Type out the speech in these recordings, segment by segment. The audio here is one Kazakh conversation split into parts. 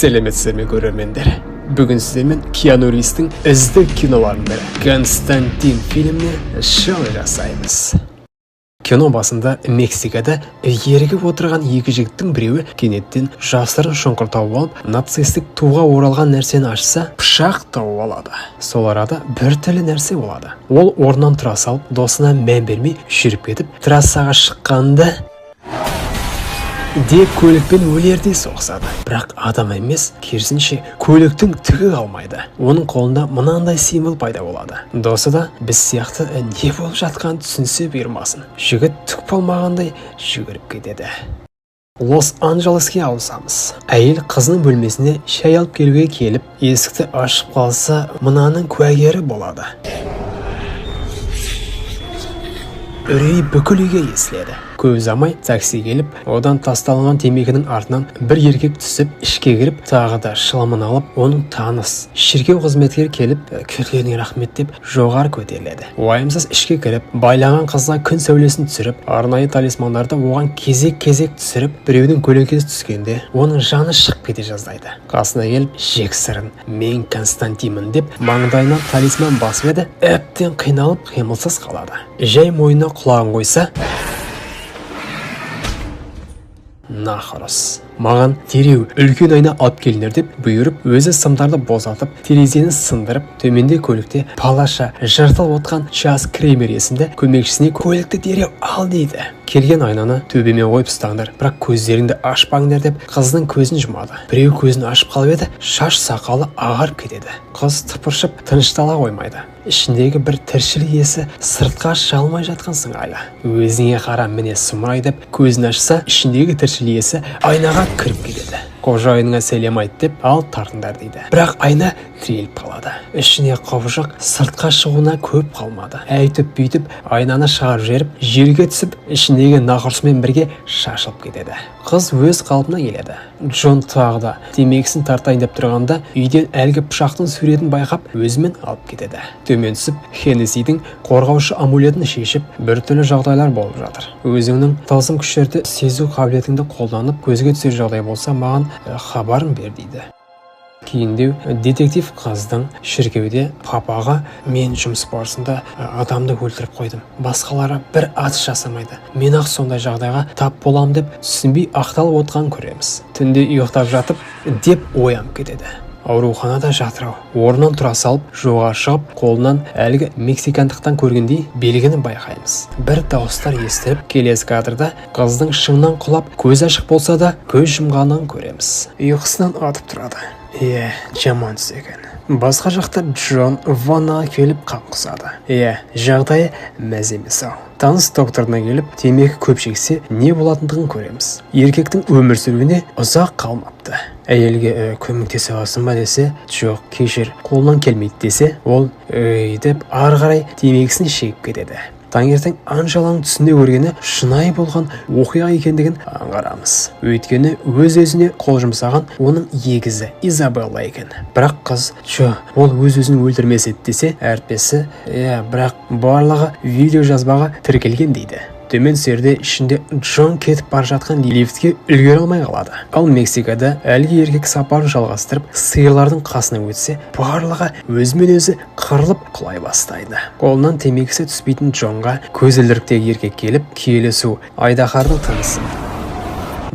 Сәлеметсіздер ме көрермендер? Бүгін сіздермен Киану Ривзтің үздік киноларының бірі Константин фильміне шоу жасаймыз. Кино басында Мексикада ерігіп отырған екі жігіттің біреуі кенеттен жасырын шұңқыр тауып алып, нацистік туға оралған нәрсені ашса, пышақ тауып алады. Сол арада бір түрлі нәрсе болады. Ол орнынан тұра салып, досына мән бермей жүріп кетіп, трассаға шыққанда деп көлікпен өлердей соғысады. Бірақ адам емес, керісінше көліктің түгі қалмайды. Оның қолында мынандай символ пайда болады. Досы да біз сияқты не болып жатқанын түсінсе бұйырмасын. Жігіт түк болмағандай жүгіріп кетеді. Лос-Анджелеске ауысамыз. Әйел қызының бөлмесіне шай алып келуге келіп, есікті ашып қалса, мынаның куәгері болады. Үрей бүкіл үйге естіледі. Көп ұзамай такси келіп, одан тасталынған темекінің артынан бір еркек түсіп, ішке кіріп, тағы да шылымын алып, оның таныс шіркеу қызметкері келіп, келгеніңе рахмет деп жоғары көтеріледі. Уайымсыз ішке кіріп, байлаған қызға күн сәулесін түсіріп, арнайы талисмандарды оған кезек-кезек түсіріп, біреудің көлеңкесі түскенде, оның жаны шығып кете жаздайды. Қасына келіп, жексырын, мен Константинмін деп, маңдайынан талисман басып еді, әбден қиналып, қимылсыз қалады. Жай мойнына құлағын қойса, нахрос. Маған тереу үлкен айна алып келіңдер деп бұйырып, өзі сымдарды босатып, терезені сындырып, төменде көлікте балаша жыртылып отқан Час Кремер есімді көмекшісіне көлікті дереу ал дейді. Келген айнаны төбеме қойып ұстаңдар, бірақ көздеріңді ашпаңдар деп қыздың көзін жұмады. Біреу көзін ашып қалып еді, шаш сақалы ағарып кетеді. Қыз тыпыршып тыныштала қоймайды. Ішіндегі бір тіршілік иесі сыртқа шалмай жатқан сыңайлы. Өзіңе қара міне сұмырай деп көзін ашса, ішіндегі тіршілік иесі айнаға кіріп кетеді. Қожайыныңа сәлем айт деп ал тартыңдар дейді. Бірақ айна тіреліп қалады. Ішіне құбыжық сыртқа шығуына көп қалмады. Әйтіп бүйтіп айнаны шығарып жіберіп, жерге түсіп, ішіндегі нақұрысымен бірге шашылып кетеді. Қыз өз қалпына келеді. Джон тағы да темекісін тартайын деп тұрғанда үйден әлгі пышақтың суретін байқап өзімен алып кетеді. Төмен түсіп, Хеннесидің қорғаушы амулетін шешіп, біртүрлі жағдайлар болып жатыр. Өзіңнің тылсым күштерді сезу қабілетіңді қолданып, көзге түсер жағдай болса, маған хабарын бер дейді. Кейіндеу детектив қыздың шіркеуде папаға мен жұмыс барысында адамды өлтіріп қойдым. Басқалары бір атыс жасамайды. Мен ақ сондай жағдайға тап болам деп түсінбей ақталып отқан көреміз. Түнде ұйықтап жатып деп оянып кетеді. Ауруханада жатыр. Орнынан тұра салып, жолға шығып, қолынан әлгі мексикандықтан көргендей белгіні байқаймыз. Бір дауыстар естіп, келесі кадрда қыздың шыңнан құлап, көз ашық болса да, көз жұмғанын көреміз. Ұйқысынан атып тұрады. Жаман екен. Басқа жақта Джон ваннаға келіп қан құсады. Жағдайы мәз емес ау. Таныс докторына келіп, темекі көп шексе, не болатындығын көреміз. Еркектің өмір сүруіне ұзақ қалмапты. Әйелге көмектесе аласың ба десе, жоқ, кешір, қолынан келмейді десе, ол деп ары қарай темекісін шегіп кетеді. Таңертең Анжеланың түсінде көргені шынайы болған оқиға екендігін аңғарамыз. Өйткені өз-өзіне қол жұмсаған оның егізі Изабелла екен. Бірақ қыз, ол өз-өзін өлтірмес еді десе, әріптесі, бірақ барлығы видео жазбаға тіркелген дейді. Төмен түсерде ішінде Джон кетіп бар жатқан лифтке үлгере алмай қалады. Ал Мексикада әлгі еркек сапарын жалғастырып, сиырлардың қасына өтсе, барлығы өзімен өзі қырылып құлай бастайды. Қолынан темекісі түспейтін Джонға көзілдіріктегі еркек келіп, киелі су айдаһардың тынысы.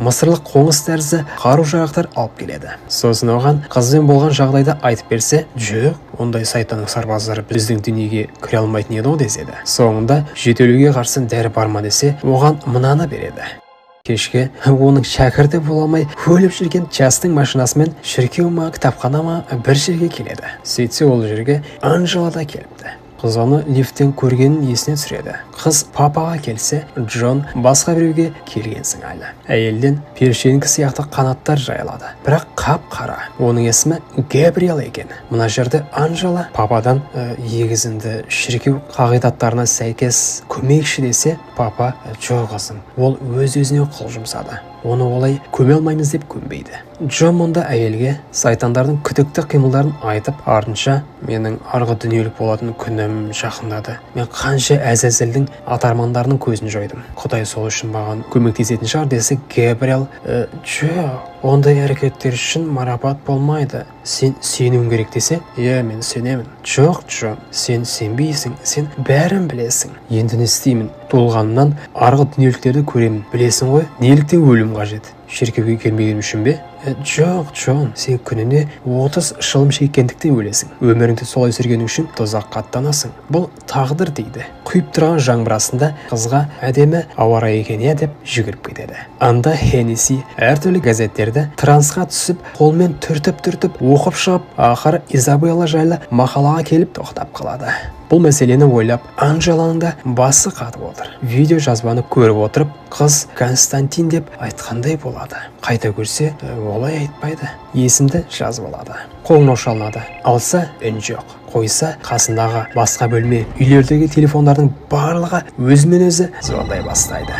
Мысырлық қоңыз тәрізді қару-жарақтар алып келеді. Сосын оған қызбен болған жағдайда айтып берсе, жоқ, ондай сайтанның сарбаздары біздің дүниеге кіре алмайтын еді деседі. Соңында жөтелуге қарсы дәрі бар ма десе, оған мынаны береді. Кешке оның шәкірті бола алмай өліп жүрген Частың машинасымен шіркеу ма, кітапхана ма бір жерге келеді. Сөйтсе ол жерге Анжела да келіпті. Қыз оны лифттен көргенін есіне түсіреді. Қыз папаға келсе, Джон басқа біреуге келген сыңайлы. Әйелден першенкі сияқты қанаттар жайылады. Бірақ қап-қара. Оның есімі Габриэл екен. Мына жерде Анжела пападан егізінді шіркеу қағидаттарына сәйкес көмекші десе, папа, жоқ қызым, ол өз-өзіне қол жұмсады. Оны олай көме алмаймыз деп көнбейді. Джон мұнда әйелге сайтандардың күдікті қимылдарын айтып, артынша менің арғы дүниелік болатын күнім жақындады. Мен қанша әзәзілдің атармандарының көзін жойдым. Құдай сол үшін маған көмектесетін шығар десе Габриэл, ондай әрекеттер үшін марапат болмайды. Сен сенуің керек десе, мен сенемін. Жоқ, Джон, сен сенбейсің, сен бәрін білесің. Енді не істеймін? Туылғанымнан арғы дүниеліктерді көремін. Білесің ғой, неліктен өлім қажет? Шіркеуге келмеген үшін бе? Жоқ, Джон, сен күніне 30 шылым шеккендіктен өлесің. Өміріңді солай сүргенің үшін тозаққа аттанасың. Бұл тағдыр дейді. Құйып тұрған жаңбыр астында қызға әдемі ауа райы екен деп жүгіріп кетеді. Анда Хеннесси әртүрлі газеттерді трансқа түсіп, қолмен түртіп оқып шығып, ақыры Изабелла жайлы мақалаға келіп тоқтап қалады. Бұл мәселені ойлап, Анжеланың да басы қатып отыр. Видео жазбаны көріп отырып, қыз Константин деп айтқандай болады. Қайта көрсе, олай айтпайды. Есімді жазып алады. Қолына шалынады. Алса үн жоқ. Қойса қасындағы басқа бөлме, үйлердегі телефондардың барлығы өзімен өзі звондай бастайды.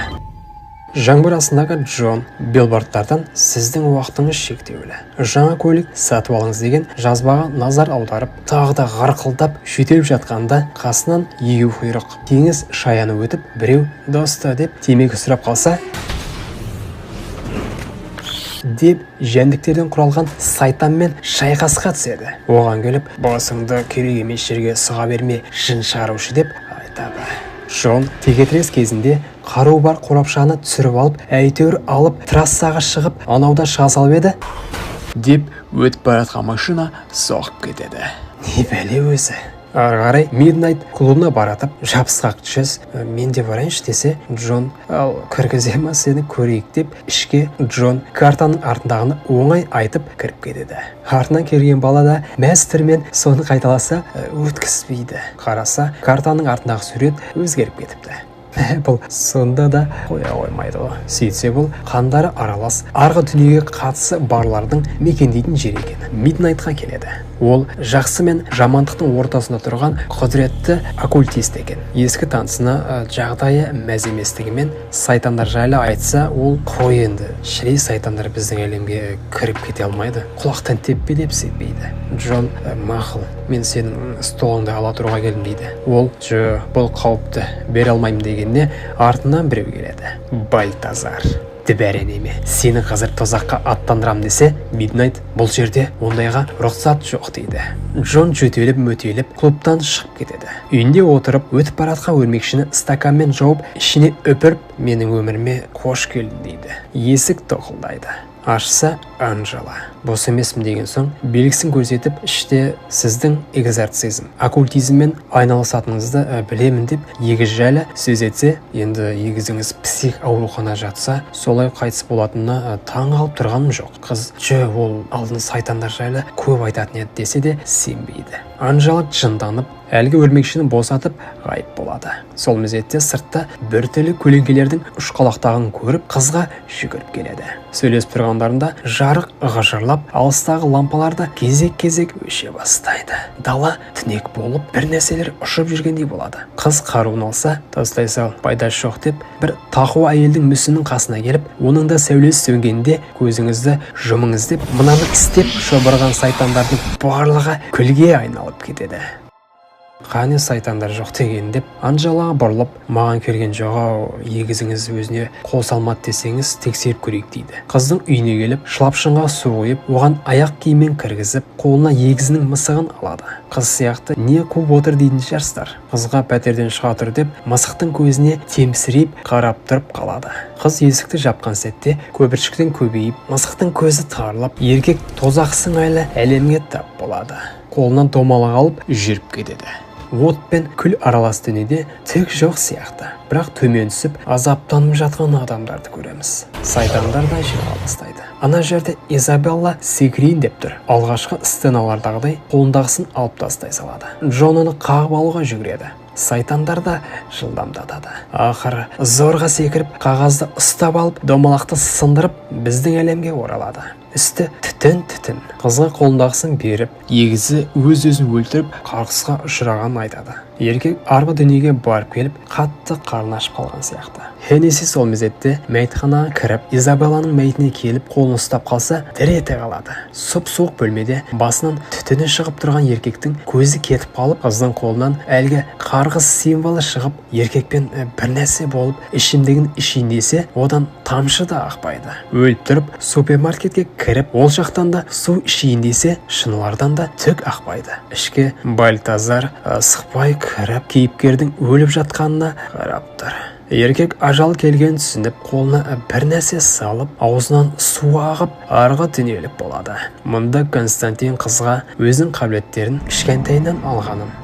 Жаңбыр астындағы Джон билбордтардан сіздің уақытыңыз шектеулі. Жаңа көлік сатып алыңыз деген жазбаға назар аударып, тағы да ғарқылдап жөтеліп жатқанда қасынан егеу құйрық теңіз шаяны өтіп, біреу досты деп темекі сұрап қалса, деп жәндіктерден құралған сайтанмен шайқасқа түседі. Оған келіп, басыңды керек емес жерге сұға берме, жын шығарушы деп айтады. Джон текетірес кезінде қару бар қорапшаны түсіріп алып, әйтеуір алып трассаға шығып, анауда шыға салып еді деп өтіп баратқан машина соғып кетеді. Не бәле өзі? Ары қарай Midnight клубына баратып, жабысқақ түшес, мен де барайыншы десе, Джон, ал кіргізе ма сені көрейік деп, ішке Джон картаның артындағыны оңай айтып кіріп кетеді. Артынан келген бала да мәстірмен соны қайталаса, өткізбейді. Қараса, картаның артындағы сурет өзгеріп кетіпті. Бұл сонда да қоя қоймайды ғой. Сөйтсе бұл қандары аралас, арғы дүниеге қатысы барлардың мекендейтін жер екен. Midnightқа келеді. Ол жақсы мен жамандықтың ортасында тұрған құдіретті оккультист екен. Ескі танысына жағдайы мәз еместігімен сайтандар жайлы айтса, ол қой енді. Шірей сайтандар біздің әлемге кіріп кете алмайды. Құлақтан теппе деп сеппейді. Джон, мақұл, мен сенің столыңды ала тұруға келдім дейді. Ол, бұл қауіпті, бере алмаймын дегенне артынан біреу келеді. Бальтазар. Дібәрі неме, сені қазір тозаққа аттандырам десе, Midnight бұл жерде ондайға рұқсат жоқ дейді. Джон жөтеліп-мөтеліп клубтан шығып кетеді. Үйінде отырып, өтіп баратқан өрмекшіні стаканмен жауып, ішіне үпіріп, менің өміріме қош келдің дейді. Есік тоқылдайды. Ашса Анжела. Бос емесім деген соң, белгісін көрсетіп, іште сіздің экзорцизм, оккультизммен айналысатыныңызды білемін деп, егіз жайлы сөз етсе, енді егізіңіз псих аурухана жатса, солай қайтыс болатынына таң қалып тұрғаным жоқ. Қыз, ол алдын сайтандар жайлы көп айтатын еді десе де сенбейді. Анжела жынданып, әлгі өрмекшіні босатып ғайып болады. Сол мезетте сыртта біртүрлі көлеңкелердің ұшқалақтағын көріп, қызға жүгіріп келеді. Сөйлесіп тұрғандарында жарық ғажарлап, алыстағы лампаларды кезек-кезек өше бастайды. Дала түнек болып, бір нәрселер ұшып жүргендей болады. Қыз қаруын алса, тастай сал, пайдасы жоқ деп, бір тақуа әйелдің мүсінінің қасына келіп, оның да сәулесі сөнгенде көзіңізді жұмыңыз деп, мынаны істеп шобырған сайтандардың барлығы күлге айналып кетеді. Қане сайтандар жоқ деген деп, Анжелаға бұрылып, маған келген жоға егізіңіз өзіне қол салмады десеңіз тексеріп көрейік дейді. Қыздың үйіне келіп, шылапшынға су қойып, оған аяқ киіммен кіргізіп, қолына егізінің мысығын алады. Қыз сияқты не қуып отыр дейтін шығарсыздар. Қызға пәтерден шыға тұр деп, мысықтың көзіне темсірейіп қарап тұрып қалады. Қыз есікті жапқан сәтте көпіршіктен көбейіп, мысықтың көзі тарылып, еркек тозақ сыңайлы әлемге тап болады. Қолынан домалақ алып жүріп кетеді. От пен күл аралас дүниеде түк жоқ сияқты. Бірақ төмен түсіп, азаптанып жатқан адамдарды көреміз. Сайтандар да жиыла бастайды. Ана жерде Изабелла секірейін деп тұр. Алғашқы сценалардағыдай қолындағысын алып тастай салады. Джон оны қағып алуға жүгіреді. Сайтандар да жылдамдатады. Ақыры зорға секіріп, қағазды ұстап алып, домалақты сындырып, біздің әлемге оралады. Үсті түтін. Қызға қолындағысын беріп, егізі өз-өзін өлтіріп, қарғысқа ұшырағанын айтады. Еркек арғы дүниеге барып келіп, қатты қарны ашып қалған сияқты. Хеннеси сол мезетте мәйітханаға кіріп, Изабелланың мәйітіне келіп, қолын ұстап қалса, дір ете қалады. Сұп-суық бөлмеде басынан түтіні шығып тұрған еркектің көзі кетіп қалып, қыздың қолынан әлгі қарғыс символы шығып, еркекпен бір нәрсе болып, ішімдігін ішейін десе, одан тамшы да ақпайды. Өліп тұрып, супермаркетке кіріп, ол жақтан да су ішейін десе, шынылардан да түк ақпайды. Ішке Бальтазар сықпай кіріп, кейіпкердің өліп жатқанына қарап тұр. Еркек ажал келген түсініп, қолына бір нәрсе салып, аузынан су ағып, арғы дүниелік болады. Мұнда Константин қызға өзінің қабілеттерін кішкентайынан алғанын.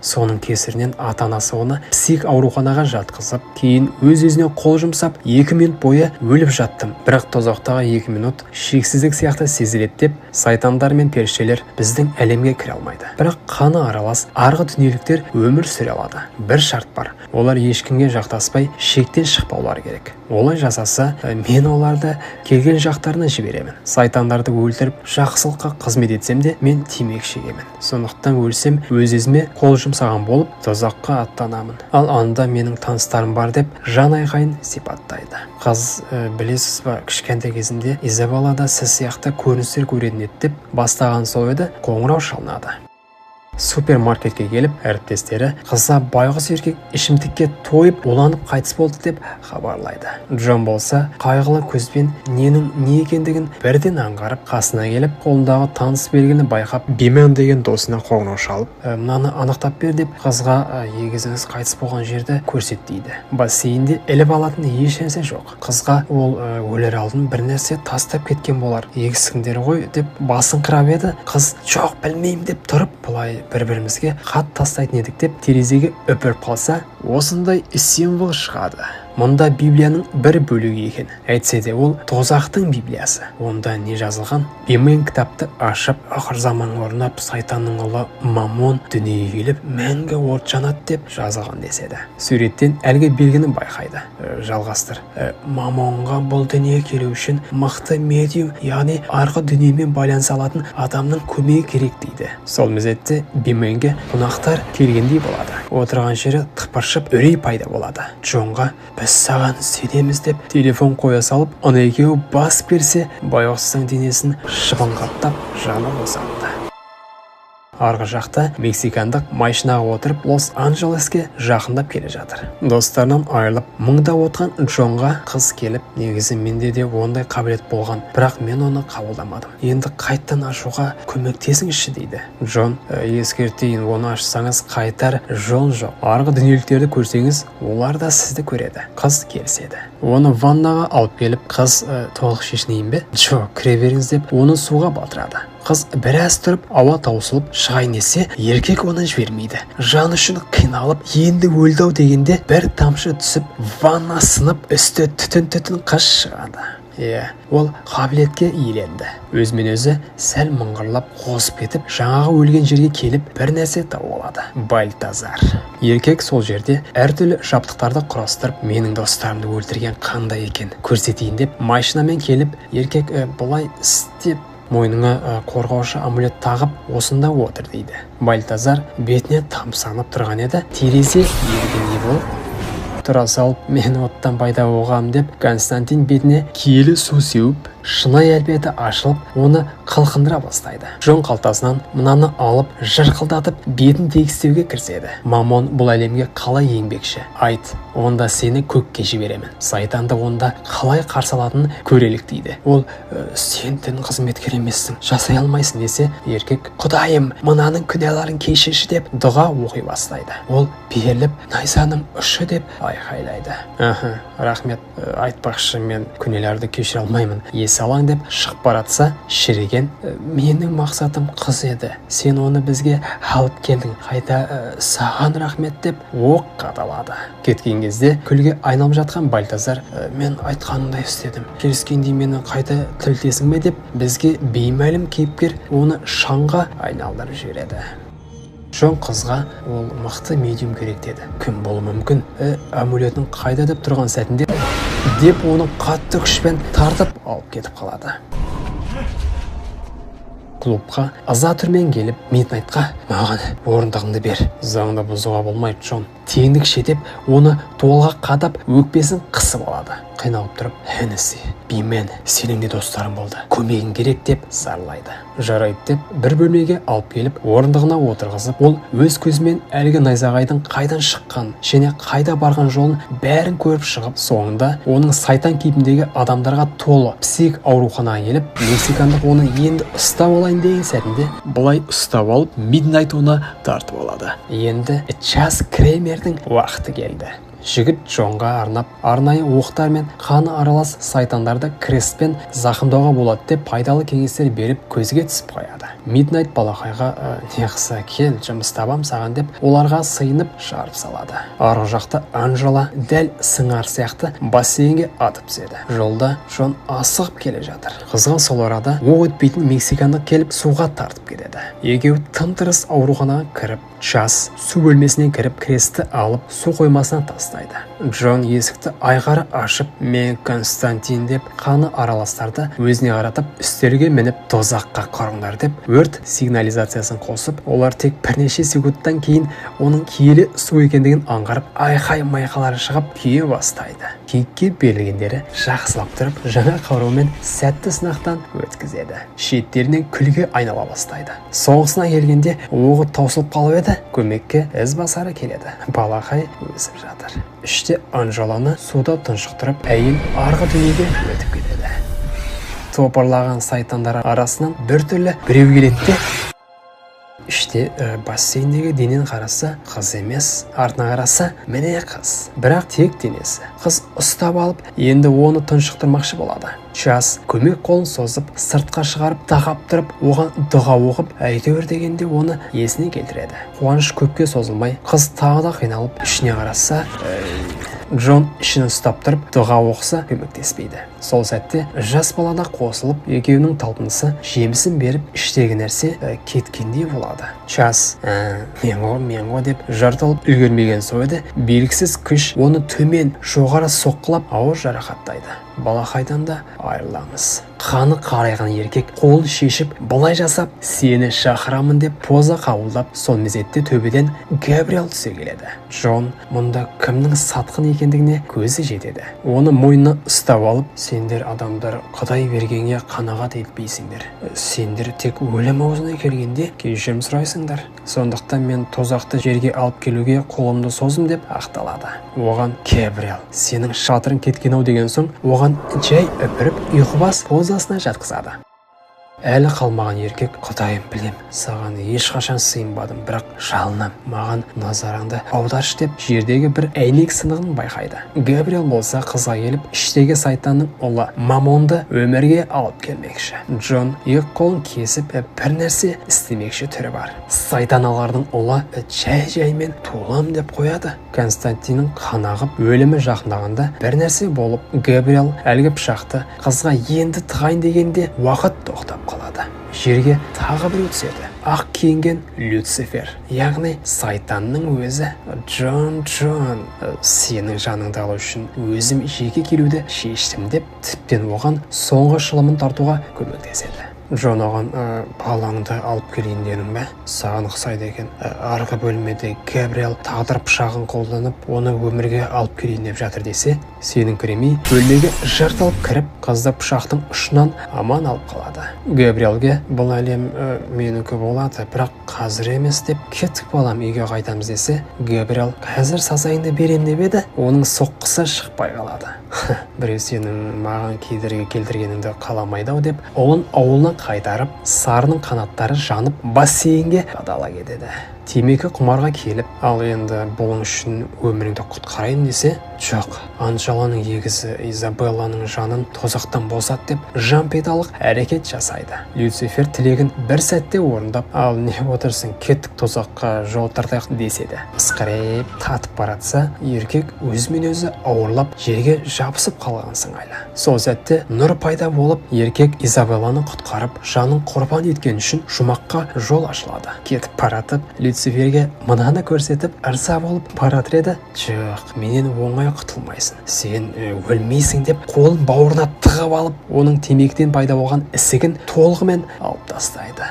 Соның кесірінен ата-анасы оны псих ауруханаға жатқызып, кейін өз-өзіне қол жұмсап, 2 минут бойы өліп жаттым. Бірақ тозақтағы 2 минут шексіздік сияқты сезіледі деп, сайтандар мен періштелер біздің әлемге кіре алмайды. Бірақ қаны аралас арғы дүниеліктер өмір сүре алады. Бір шарт бар. Олар ешкімге жақтаспай, шектен шықпаулары керек. Олай жасаса, мен оларды келген жақтарына жіберемін. Сайтандарды өлтіріп, жақсылыққа қызмет етсем де, мен темекі шегемін. Сондықтан өлсем, өз-өзіме қол жұмсаған болып, тозаққа аттанамын. Ал анда менің таныстарым бар деп, жан айқайын сипаттайды. Қыз, білесіз ба, кішкентай кезінде Изабеллада сіз сияқты көріністер көретін еді деп бастаған сол еді, қоңырау шалынады. Супермаркетке келіп, әріптестері қызға байғұс еркек ішімдікке тойып, уланып қайтыс болды деп хабарлайды. Джон болса, қайғылы көзбен ненің не екендігін бірден аңғарып, қасына келіп, қолындағы таныс белгіні байқап, Бимен деген досына қоңырау шалып, мынаны анықтап бер деп, қызға егізіңіз қайтыс болған жерді көрсет дейді. Бассейнде іліп алатын еш нәрсе жоқ. Қызға ол өлер алдын бір нәрсе тастап кеткен болар. Егізсіңдер ғой деп басын қырап еді. Қыз жоқ білмеймін деп тұрып, бұлай бір-бірімізге хат тастайтын едік деп терезеге үпіріп қалса, осындай символ шығады. Мұнда Библияның бір бөлігі екен. Әйтсе де ол тозақтың Библиясы. Онда не жазылған? Бимен кітапты ашып, ақыр заман орнап, сайтанның ұлы Мамон дүниеге келіп, мәңгі от жанады деп жазылған деседі. Суреттен әлгі белгіні байқайды. Жалғастыр. Мамонға бұл дүние келу үшін мықты медиум, яғни арғы дүниемен байланыса алатын адамның көмегі керек дейді. Сол мезетте Бименге қонақтар келгендей болады. Отырған жері тыпыршып, үрей пайда болады. Джонға біз саған сенеміз деп телефон қоя салып, оны екеуі басып берсе, байғұстың денесін шыбынғаттап жаны босанды. Арғы жақта мексикандық машинаға отырып, Лос-Анджелеске жақындап келе жатыр. Достарынан айырылып, мұңда отқан Джонға қыз келіп, негізі менде де ондай қабілет болған, бірақ мен оны қабылдамадым. Енді қайттан ашуға көмектесіңізші дейді. Джон, ескертейін, оны ашсаңыз қайтар жол жоқ. Арғы дүниеліктерді көрсеңіз, олар да сізді көреді. Қыз келіседі. Оны ваннаға алып келіп, қыз толық шешінейін бе? Джо, кіре беріңіз деп, оны суға батырады. Қыз біраз тұрып, ауа таусылып, шығайын десе, еркек оны жібермейді. Жан үшін қиналып, енді өлді-ау дегенде бір тамшы түсіп, ванна сынып, үсті түтін қыз шығады. Ол қабілетке иеленді. Өзімен өзі сәл мыңғырлап қосып кетіп, жаңағы өлген жерге келіп, бір нәрсе тауып алады. Бальтазар. Еркек сол жерде әртүрлі жабдықтарды құрастырып, менің достарымды өлтірген қандай екен көрсетейін деп, машинамен келіп, еркек бұлай істеп, мойныңа қорғаушы амулет тағып, осында отыр дейді. Бальтазар бетіне тамсанып тұрған еді, терезе ерігендей болып, тұра салып, мен оттан пайда болғам деп, Константин бетіне киелі су сеуіп, шынай әлбеті ашылып, оны қылқындыра бастайды. Джон қалтасынан мынаны алып, жырқылдатып, бетін тегістеуге кіріседі. Мамон бұл әлемге қалай еңбекші? Айт, онда сені көкке жіберемін. Сайтанды онда қалай қарсы алатынын көрелік дейді. Ол, сен дін қызметкер емессің, жасай алмайсың десе, еркек, Құдайым, мынаның күнәларын кешірші деп дұға оқи бастайды. Ол беріліп, найзаның ұшы деп айқайлайды. Рахмет, айтпақшы, мен күнәларды кешіре алмаймын. Салаң деп шығып баратса, шіреген, менің мақсатым қыз еді, сен оны бізге алып келдің, қайта саған рахмет деп оқ қадалады. Кеткен кезде күлге айналып жатқан Бальтазар, мен айтқанымдай істедім, келіскендей мені қайта тілтесің бе деп, бізге беймәлім кейіпкер оны шаңға айналдырып жібереді. Джон қызға ол мықты медиум керек деді. Кім болуы мүмкін? Амулетің қайда деп тұрған сәтінде деп оны қатты күшпен тартып алып кетіп қалады. Клубқа ыза түрмен келіп, Миднайтқа маған орындығыңды бер. Заңды бұзуға болмайды, Джон. Теңдікше деп оны толға қадап өкпесін қысып алады. Қиналып тұрып, Хеннесси, Бимен, сенің де достарың болды. Көмегің керек деп зарлайды. Жарайды деп бір бөлмеге алып келіп, орындығына отырғызып, ол өз көзімен әлгі найзағайдың қайдан шыққан, және қайда барған жолын бәрін көріп шығып, соңында оның сайтан кейпіндегі адамдарға толы псих ауруханаға келіп, мексикандық оны енді ұстап алайын деген сәтінде бұлай ұстап алып, Миднайт оны тартып алады. Енді Чаз Креймердің уақыты келді. Жігіт Джонға арнап арнайы оқтар мен қаны аралас сайтандарды крестпен зақымдауға болады деп пайдалы кеңестер беріп көзге түсіп қояды. Миднайт балақайға не қылса кел жұмыс табам саған деп оларға сыйынып жарып салады. Арғы жақта Анжела дәл сыңар сияқты бассейнге атып түседі. Жолда Джон асығып келе жатыр. Қызға сол арада оқ өтпейтін мексикандық келіп суға тартып кетеді. Екеуі тым-тырыс ауруханаға кіріп, Час су бөлмесінен кіріп крестті алып су қоймасына тастайды. Джон есікті айғары ашып, мен Константин деп қаны араластарды өзіне қаратып, үстелге мініп тозаққа құрыңдар деп өрт сигнализациясын қосып, олар тек бірнеше секундтан кейін оның киелі су екендігін аңғарып, айқай майқалары шығып күйе бастайды. Киікке берілгендері жақсылап тұрып, жаңа қарумен сәтті сынақтан өткізеді. Шеттерінен күлге айнала бастайды. Соңғысына келгенде оғы таусылып қалып еді, көмекке ізбасары келеді. Балақай өсіп жатыр. Іште Анжеланы суда тұншықтырып, әйел арғы дүниеге өтіп кетеді. Топырлаған сайтандар арасынан бір түрлі біреу келеді. Іште бассейндегі денен қараса қыз емес, артына қараса міне қыз, бірақ тек денесі. Қыз ұстап алып, енді оны тұншықтырмақшы болады. Час көмек қолын созып, сыртқа шығарып, тақап тұрып, оған дұға оқып, әйтеуір дегенде оны есіне келтіреді. Қуаныш көпке созылмай, қыз тағы да қиналып, ішіне қараса, Джон ішін ұстап тұрып, дұға оқыса көмектеспейді. Сол сәтте жас балада қосылып, екеуінің талпынысы жемісін беріп, іштегі нәрсе кеткендей болады. Час, мен ғой деп жартылып үлгермеген сойды, белгісіз күш оны төмен жоғары соққылап ауыр жарақаттайды. Балақайдан да айырыламыз. Қаны қарайған еркек қолын шешіп, былай жасап, сені шақырамын деп поза қабылдап, сол мезетте төбеден Габриэл түсе келеді. Джон мұнда кімнің сатқын екендігіне көзі жетеді. Оны мойнына ұстап алып, сендер адамдар Құдай бергенге қанағат етпейсіңдер. Сендер тек өлім аузына келгенде кешірім сұрайсыңдар. Сондықтан мен тозақты жерге алып келуге қолымды созым деп ақталады. Оған Габриэл, сенің шатырың кеткен-ау деген соң, оған жай өпіріп ұйқыбас позасына жатқызады. Әлі қалмаған еркек, Құдайым білем, саған ешқашан сыйынбадым, бірақ жалынам, маған назарыңды аударшы деп жердегі бір әйнек сынығын байқайды. Габриэл болса қызға келіп, іштегі сайтанның ұлы Мамонды өмірге алып келмекші. Джон екі қолын кесіп, бір нәрсе істемекші түрі бар. Сайтаналардың ұлы жай-жаймен туылам деп қояды. Константиннің қанағып, өлімі жақындағанда бір нәрсе болып, Габриэл әлгі пышақты қызға енді тығайын дегенде уақыт тоқтап қалады. Жерге тағы біреу түседі. Ақ киінген Люцифер, яғни сайтанның өзі. Джон, сенің жаныңды алу үшін өзім жеке келуді шештім деп, тіптен оған соңғы шылымын тартуға көмектеседі. Джон оған балаңды алып келейін дедің бе? Саған ұқсайды екен. Арғы бөлмеде Габриэл тағдыр пышағын қолданып, оны өмірге алып келейін деп жатыр десе, сенің кіремей бөлмеге жыртылып кіріп, қызды пышақтың ұшынан аман алып қалады. Габриэлге бұл әлем менікі болады, бірақ қазір емес деп, кеттік балам, үйге қайтамыз десе, Габриэл қазір сазайынды берем деп еді, оның соққысы шықпай қалады. Біреу сенің маған кедергі келтіргеніңді қаламайды-ау деп, ұлын ауылына қайтарып, сарының қанаттары жанып, бассейнге қадала кетеді. Темекі құмарға келіп, ал енді бұның үшін өміріңді құтқарайын десе, жоқ, Анжеланың егізі Изабелланың жанын тозақтан босат деп, жампеталық әрекет жасайды. Люцифер тілегін бір сәтте орындап, ал не отырсың, кеттік тозаққа жол тартайық деседі. Ысқырайып татып баратса, еркек өзімен өзі ауырлап жерге жабысып қалған сыңайлы. Сол сәтте нұр пайда болып, еркек Изабелланы құтқарып, жанын құрбан еткен үшін жұмаққа жол ашылады. Кетіп баратып, Люциферге мынаны көрсетіп ырза болып баратыр еді. Жоқ, менен оңай құтылмайсың, сен өлмейсің деп қолын бауырына тығып алып, оның темекіден пайда болған ісігін толығымен алып тастайды.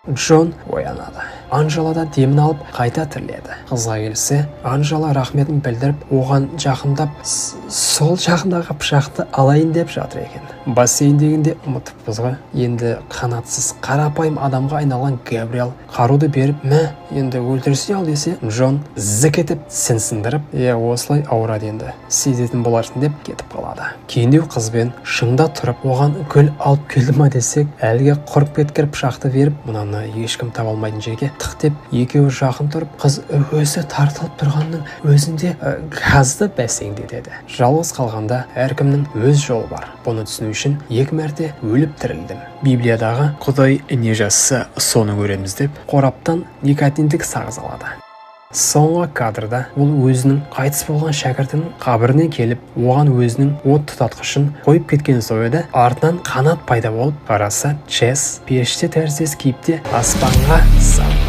Джон оянады. Анжеладан демін алып қайта тіріледі. Қызға келсе, Анжела рахметін білдіріп, оған жақындап, сол жақындағы пышақты алайын деп жатыр екен. Бассейндегінде ұмытыппыз ғой. Енді қанатсыз қарапайым адамға айналған Габриэл қаруды беріп, «Мә, енді өлтірсей ал» десе, Джон зік етіп, сін сындырып, осылай ауырады енді, сезетін боларсың» деп кетіп қалады. Кейіндеу қызбен шыңда тұрып, оған гүл алып келді ма десек, әлгі құрып кеткен пышақты беріп, мұнаны ешкім таба алмайтын жерге тық деп екеуі жақын тұрып, қыз өзі тартылып тұрғанның өзінде газды бәсеңдетеді. Жалғыз қалғанда әркімнің өз жолы бар. Бұны түсіну үшін 2 мәрте өліп тірілдім. Библиядағы Құдай не жазса соны көреміз деп қораптан никотиндік сағыз алады. Соңғы кадрда ол өзінің қайтыс болған шәкіртінің қабіріне келіп, оған өзінің от тұтатқышын қойып кеткен сойды, артынан қанат пайда болып, қараса Чес періште тәріздес кейіпте аспанға салды.